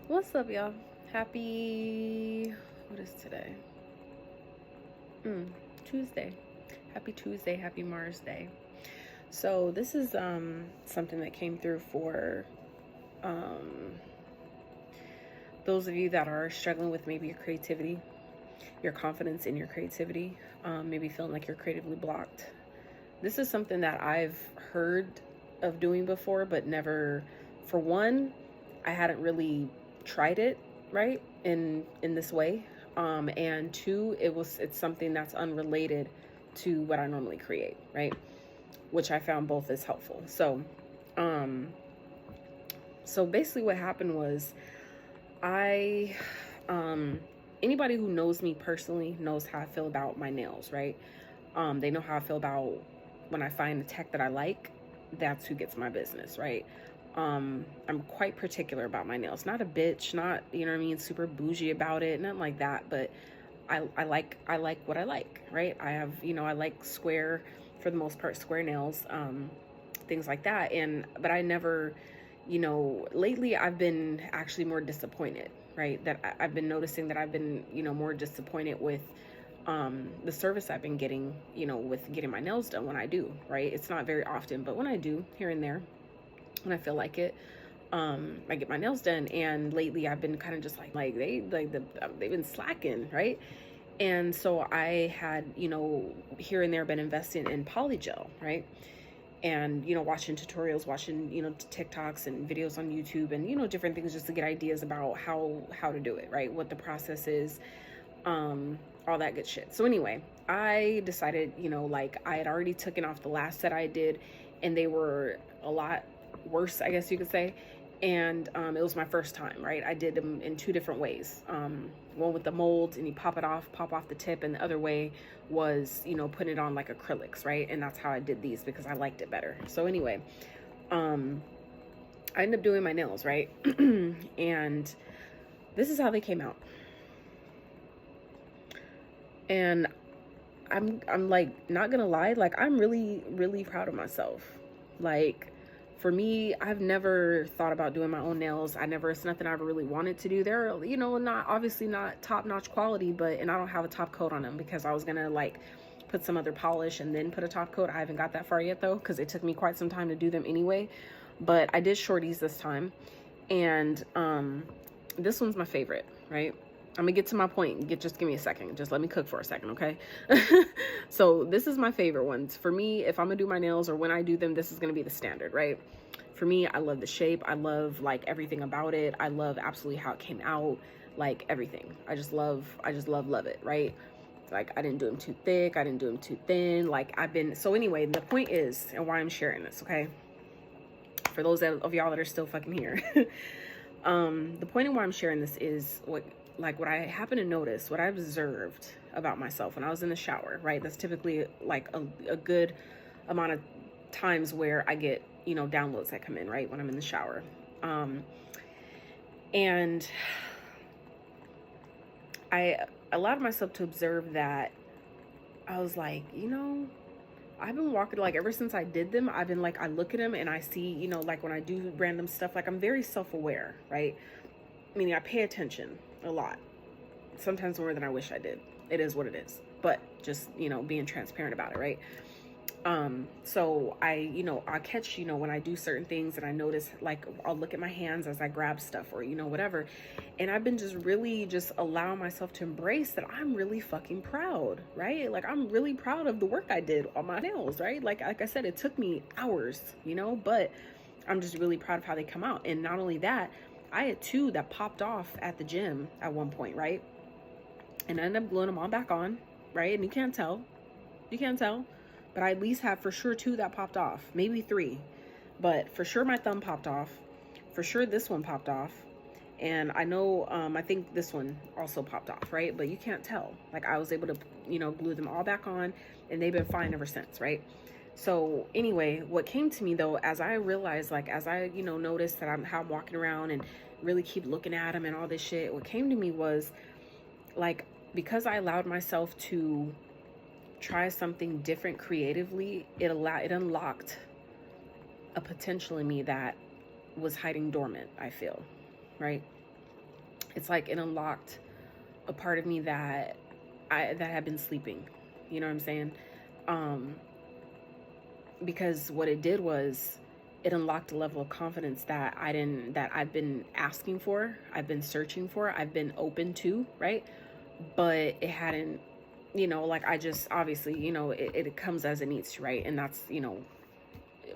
What's up, y'all? Happy, what is today? Tuesday. Happy Tuesday, happy Mars Day. So this is something that came through for those of you that are struggling with maybe your creativity, your confidence in your creativity, maybe feeling like you're creatively blocked. This is something that I've heard of doing before, but never, for one, I hadn't really tried it right in this way. And two, it's something that's unrelated to what I normally create, right? Which I found both is helpful. Um, so basically, what happened was I, anybody who knows me personally knows how I feel about my nails, right? They know how I feel about when I find a tech that I like, that's who gets my business, right? I'm quite particular about my nails. Not a bitch, not, you know what I mean, super bougie about it, nothing like that, but I like what I like, right? I have, I like square, for the most part, square nails, things like that. But I never, lately I've been actually more disappointed, right? That I've been noticing that I've been, more disappointed with the service I've been getting, with getting my nails done when I do, right? It's not very often, but when I do, here and there, when I feel like it, I get my nails done. And lately I've been kind of just they've been slacking, right? And so I had, here and there been investing in polygel, right? And, watching tutorials, watching, TikToks and videos on YouTube and, different things just to get ideas about how to do it, right? What the process is, all that good shit. So anyway, I decided, I had already taken off the last set I did, and they were a lot worse, I guess you could say. And it was my first time, right? I did them in two different ways. One with the molds and you pop off the tip, and the other way was, putting it on like acrylics, right? And that's how I did these because I liked it better. So anyway, I ended up doing my nails, right? And this is how they came out. And I'm like, not gonna lie, like I'm really, really proud of myself. Like, for me, I've never thought about doing my own nails. It's nothing I ever really wanted to do. They're, not obviously not top-notch quality, and I don't have a top coat on them because I was gonna like put some other polish and then put a top coat. I haven't got that far yet though, because it took me quite some time to do them anyway. But I did shorties this time, and this one's my favorite, right? I'm gonna get to my point. Just give me a second. Just let me cook for a second, okay? So this is my favorite ones. For me, if I'm gonna do my nails or when I do them, this is gonna be the standard, right? For me, I love the shape. I love like everything about it. I love absolutely how it came out, like everything. I just love it, right? Like I didn't do them too thick. I didn't do them too thin. So anyway, the point is, and why I'm sharing this, okay? For those of y'all that are still fucking here. The point of why I'm sharing this is what I happen to notice, what I observed about myself when I was in the shower, right? That's typically like a good amount of times where I get, downloads that come in, right? When I'm in the shower. And I allowed myself to observe that. I was like, I've been walking, like ever since I did them, I've been like, I look at them and I see, like when I do random stuff, like I'm very self-aware, right? Meaning I pay attention a lot, sometimes more than I wish I did. It is what it is, but just, being transparent about it, right? So I catch, when I do certain things and I notice, like I'll look at my hands as I grab stuff or, whatever. And I've been just really just allowing myself to embrace that I'm really fucking proud, right? Like I'm really proud of the work I did on my nails, right? Like I said, it took me hours, but I'm just really proud of how they come out. And not only that, I had two that popped off at the gym at one point, right? And I ended up gluing them all back on, right? And you can't tell, but I at least have for sure two that popped off, maybe three, but for sure my thumb popped off. For sure this one popped off. And I know, I think this one also popped off, right? But you can't tell. Like I was able to, glue them all back on, and they've been fine ever since, right? So anyway, what came to me though, as I realized, like, as I, noticed that how I'm walking around and really keep looking at them and all this shit, what came to me was like, because I allowed myself to try something different creatively, it unlocked a potential in me that was hiding dormant, I feel, right? It's like it unlocked a part of me that had been sleeping. You know what I'm saying? Um, because what it did was it unlocked a level of confidence that I've been asking for, I've been searching for, I've been open to, right? But it hadn't, like I just obviously, it comes as it needs to, right? And that's,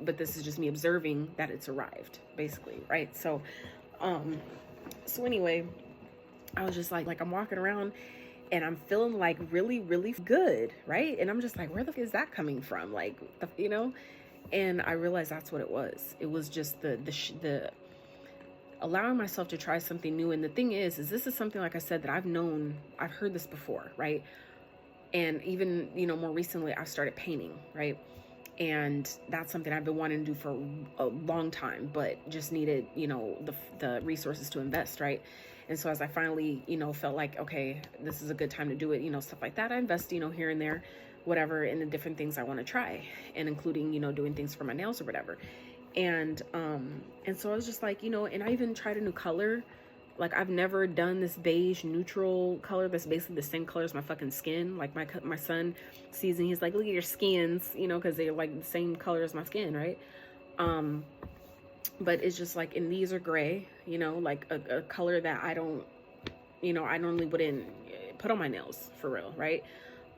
but this is just me observing that it's arrived, basically, right? Um, so anyway, I was just like I'm walking around and I'm feeling like really, really good, right? And I'm just like, where the fuck is that coming from? Like, and I realized that's what it was. It was just the allowing myself to try something new. And the thing is this is something, like I said, that I've heard this before, right? And even, more recently, I started painting, right? And that's something I've been wanting to do for a long time, but just needed, the resources to invest, right? And so as I finally, felt like, okay, this is a good time to do it, stuff like that, I invest, here and there, whatever, in the different things I want to try, and including, doing things for my nails or whatever. And so I was just like, and I even tried a new color. Like, I've never done this beige neutral color that's basically the same color as my fucking skin. Like, my son sees and he's like, look at your skins, because they're like the same color as my skin, right? But it's just like, and these are gray, like a color that I don't, I normally wouldn't put on my nails, for real, right?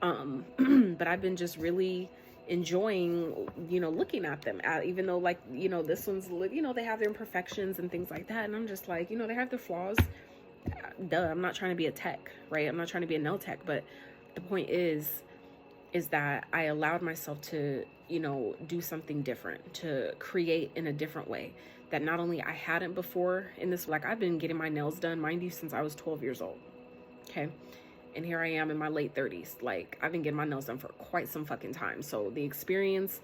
But I've been just really enjoying, looking at them, even though, like, this one's, they have their imperfections and things like that. And I'm just like, they have their flaws. Duh, I'm not trying to be a tech, right? I'm not trying to be a nail tech, but the point is that I allowed myself to, do something different, to create in a different way that not only I hadn't before in this, like, I've been getting my nails done, mind you, since I was 12 years old. Okay. And here I am in my late 30s. Like, I've been getting my nails done for quite some fucking time. So the experience,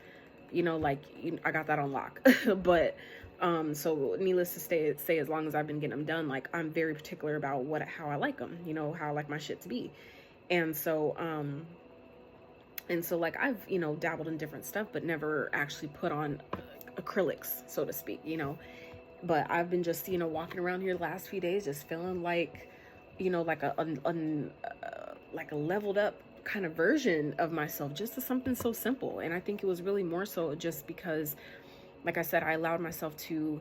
I got that on lock. But, so needless to say, as long as I've been getting them done, like, I'm very particular about how I like them, how I like my shit to be. And so, like, I've, dabbled in different stuff, but never actually put on acrylics, so to speak, but I've been just, walking around here the last few days, just feeling like, like like a leveled up kind of version of myself, just to something so simple. And I think it was really more so just because, like I said, I allowed myself to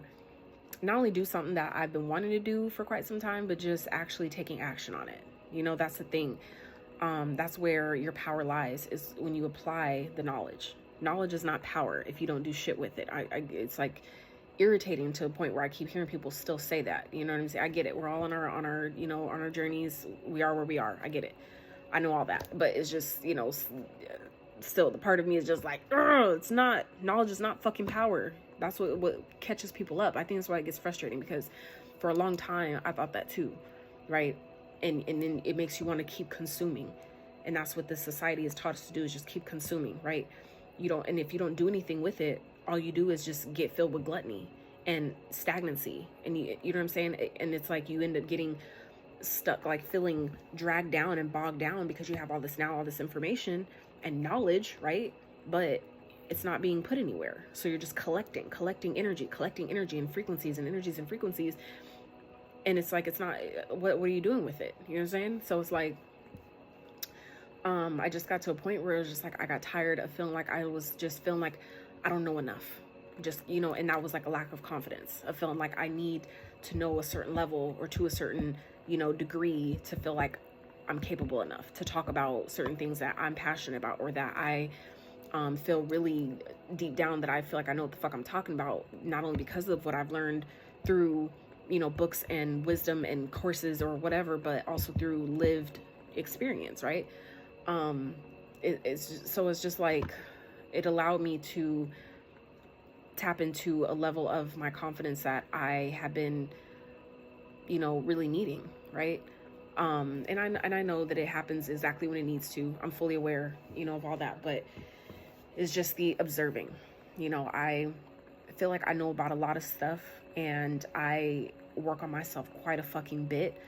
not only do something that I've been wanting to do for quite some time, but just actually taking action on it. That's the thing. That's where your power lies, is when you apply the knowledge. Knowledge is not power if you don't do shit with it. It's like irritating to a point where I keep hearing people still say that. You know what I'm saying? I get it. We're all on our on our journeys. We are where we are. I get it. I know all that. But it's just, still the part of me is just like, it's not, knowledge is not fucking power. That's what catches people up. I think that's why it gets frustrating, because for a long time I thought that too, right? And then it makes you want to keep consuming. And that's what this society has taught us to do, is just keep consuming, right? And if you don't do anything with it, all you do is just get filled with gluttony and stagnancy. And you know what I'm saying? And it's like you end up getting stuck, like feeling dragged down and bogged down, because you have all this information and knowledge, right? But it's not being put anywhere. So you're just collecting energy and frequencies and energies and frequencies. And it's like, it's not, what are you doing with it? You know what I'm saying? So it's like, I just got to a point where it was just like, I got tired of feeling like I don't know enough. Just, and that was like a lack of confidence, of feeling like I need to know a certain level or to a certain, degree to feel like I'm capable enough to talk about certain things that I'm passionate about, or that I feel really deep down that I feel like I know what the fuck I'm talking about, not only because of what I've learned through, books and wisdom and courses or whatever, but also through lived experience, right? It's just like, it allowed me to tap into a level of my confidence that I have been, really needing, right? And I know that it happens exactly when it needs to. I'm fully aware, of all that, but it's just the observing. I feel like I know about a lot of stuff, and I work on myself quite a fucking bit,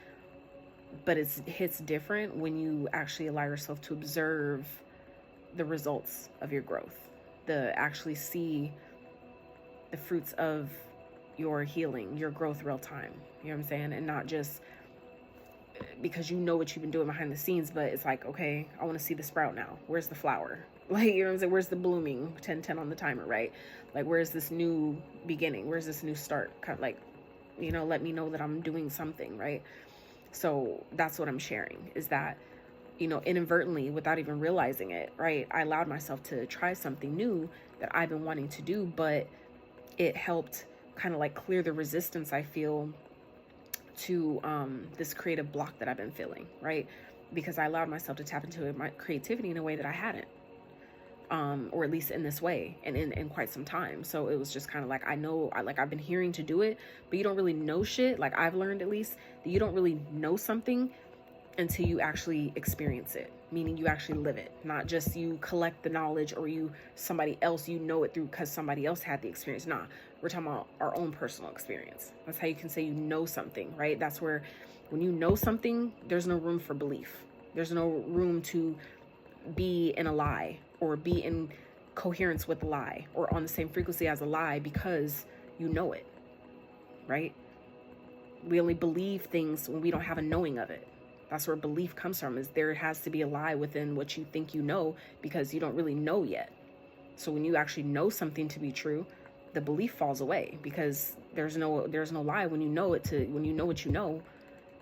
but it hits different when you actually allow yourself to observe the results of your growth, actually see the fruits of your healing, your growth real time. You know what I'm saying? And not just because you know what you've been doing behind the scenes, but it's like, okay, I want to see the sprout now. Where's the flower? Like, you know what I'm saying? Where's the blooming? 10-10 on the timer, right? Like, where's this new beginning? Where's this new start? Kind of like, you know, let me know that I'm doing something, right? So that's what I'm sharing, is that, you know, inadvertently, without even realizing it, right, I allowed myself to try something new that I've been wanting to do, but it helped kind of like clear the resistance I feel to this creative block that I've been feeling, right? Because I allowed myself to tap into my creativity in a way that I hadn't, or at least in this way, and in quite some time. So it was just kind of like, I've been hearing to do it, but you don't really know shit. Like, I've learned, at least, that you don't really know something until you actually experience it, meaning you actually live it, not just you collect the knowledge, or somebody else, you know it through because somebody else had the experience. Nah, we're talking about our own personal experience. That's how you can say you know something, right? That's where, when you know something, there's no room for belief. There's no room to be in a lie, or be in coherence with a lie, or on the same frequency as a lie, because you know it, right? We only believe things when we don't have a knowing of it. That's where belief comes from, is there has to be a lie within what you think you know, because you don't really know yet. So when you actually know something to be true, the belief falls away, because there's no lie when you know it, when you know what you know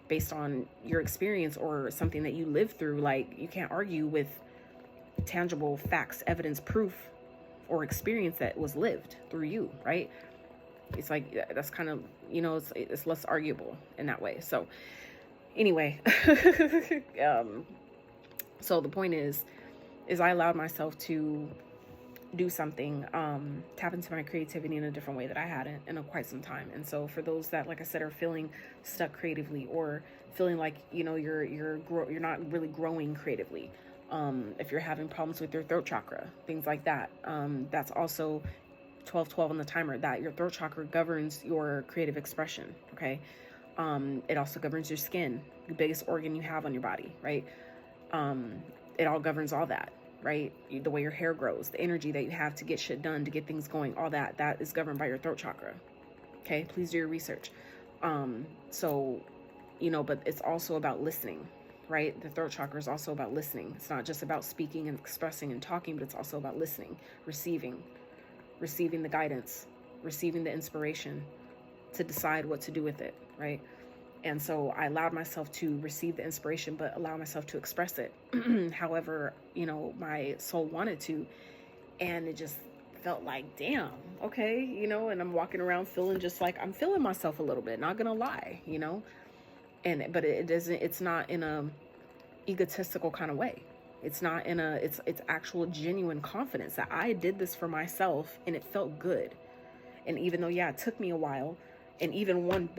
based on your experience or something that you lived through. Like, you can't argue with tangible facts, evidence, proof, or experience that was lived through you, right? It's like, that's kind of, you know, it's less arguable in that way. So anyway, so the point is I allowed myself to do something, tap into my creativity in a different way that I hadn't in quite some time. And so for those that, like I said, are feeling stuck creatively, or feeling like, you know, you're not really growing creatively, if you're having problems with your throat chakra, things like that, that's also 12-12 on the timer, that your throat chakra governs your creative expression. Okay. It also governs your skin, the biggest organ you have on your body, right? It all governs all that, right? The way your hair grows, the energy that you have to get shit done, to get things going, all that is governed by your throat chakra. Okay, please do your research. So, you know, but it's also about listening, right? The throat chakra is also about listening. It's not just about speaking and expressing and talking, but it's also about listening, receiving the guidance, receiving the inspiration to decide what to do with it, right? And so I allowed myself to receive the inspiration, but allow myself to express it however, you know, my soul wanted to. And it just felt like, damn, okay, you know, and I'm walking around feeling just like I'm feeling myself a little bit, not gonna lie, you know. But it's not in a egotistical kind of way. It's not in it's actual genuine confidence that I did this for myself, and it felt good. And even though, yeah, it took me a while, and even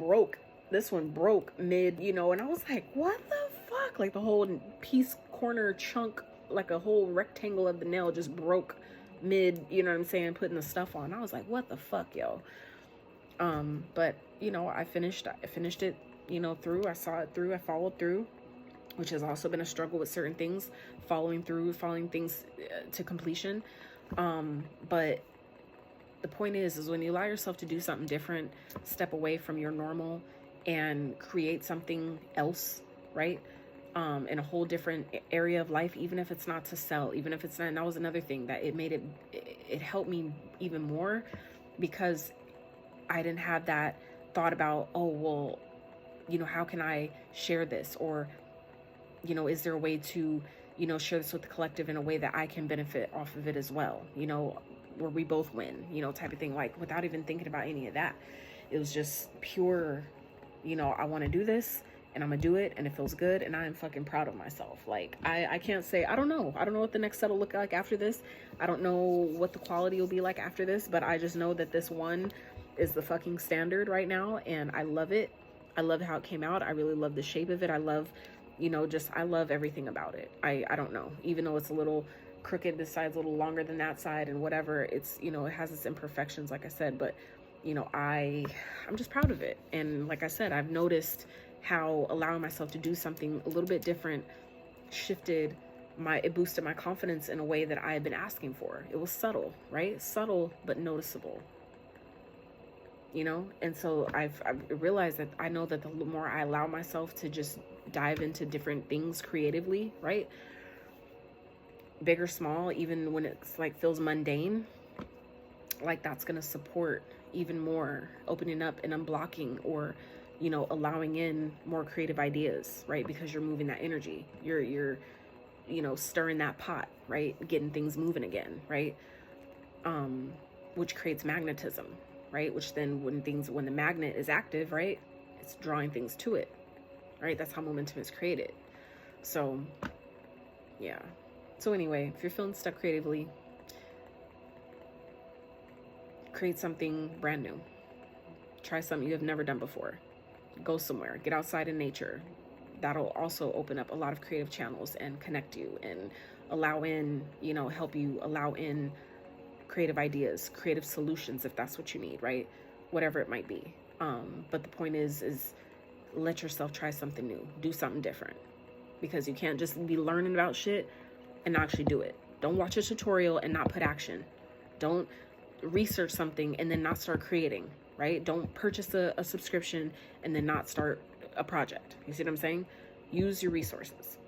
this one broke mid, you know, and I was like, what the fuck? Like, the whole piece, corner, chunk, like a whole rectangle of the nail just broke mid, you know what I'm saying, putting the stuff on. I was like, what the fuck, yo? But, you know, I finished it, you know, through. I saw it through. I followed through, which has also been a struggle with certain things, following things to completion. But the point is when you allow yourself to do something different, step away from your normal and create something else, right? In a whole different area of life, even if it's not to sell, even if it's not. And that was another thing that it helped me even more, because I didn't have that thought about, oh, well, you know, how can I share this? Or, you know, is there a way to, you know, share this with the collective in a way that I can benefit off of it as well? You know, where we both win, you know, type of thing, like, without even thinking about any of that. It was just pure, you know, I want to do this, and I'm gonna do it, and it feels good, and I am fucking proud of myself. Like, I can't say, I don't know what the next set will look like after this. I don't know what the quality will be like after this, but I just know that this one is the fucking standard right now, and I love it. I love how it came out. I really love the shape of it. I love, you know, I love everything about it. I don't know, even though it's a little crooked, this side's a little longer than that side, and whatever, it's, you know, it has its imperfections, like I said, but, you know, I'm just proud of it. And like I said, I've noticed how allowing myself to do something a little bit different it boosted my confidence in a way that I had been asking for. It was subtle, right? Subtle but noticeable. you know? And so I've realized that I know that the more I allow myself to just dive into different things creatively, right? Big or small, even when it's like feels mundane, like that's going to support even more opening up and unblocking, or, you know, allowing in more creative ideas, right? Because you're moving that energy. You're, you know, stirring that pot, right? Getting things moving again, right? Which creates magnetism, right? Which then when the magnet is active, right? It's drawing things to it, right? That's how momentum is created. So, yeah. So anyway, if you're feeling stuck creatively, create something brand new. Try something you have never done before. Go somewhere, get outside in nature. That'll also open up a lot of creative channels and connect you and allow in, you know, help you allow in creative ideas, creative solutions, if that's what you need, right? Whatever it might be. But the point is let yourself try something new, do something different, because you can't just be learning about shit and not actually do it. Don't watch a tutorial and not put action. Don't research something and then not start creating, right? Don't purchase a subscription and then not start a project. You see what I'm saying? Use your resources.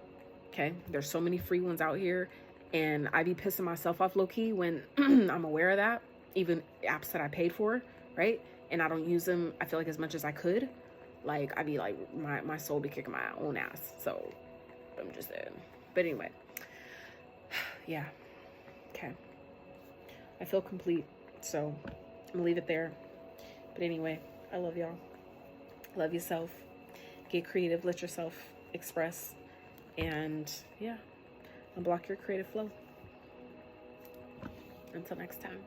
Okay? There's so many free ones out here, and I be pissing myself off low-key when I'm aware of that. Even apps that I paid for, right? And I don't use them, I feel like, as much as I could. Like, I be like, my soul be kicking my own ass. So, I'm just saying. But anyway. Yeah. Okay. I feel complete. So, I'm gonna leave it there. But anyway, I love y'all. Love yourself. Get creative. Let yourself express. And, yeah. Unblock your creative flow. Until next time.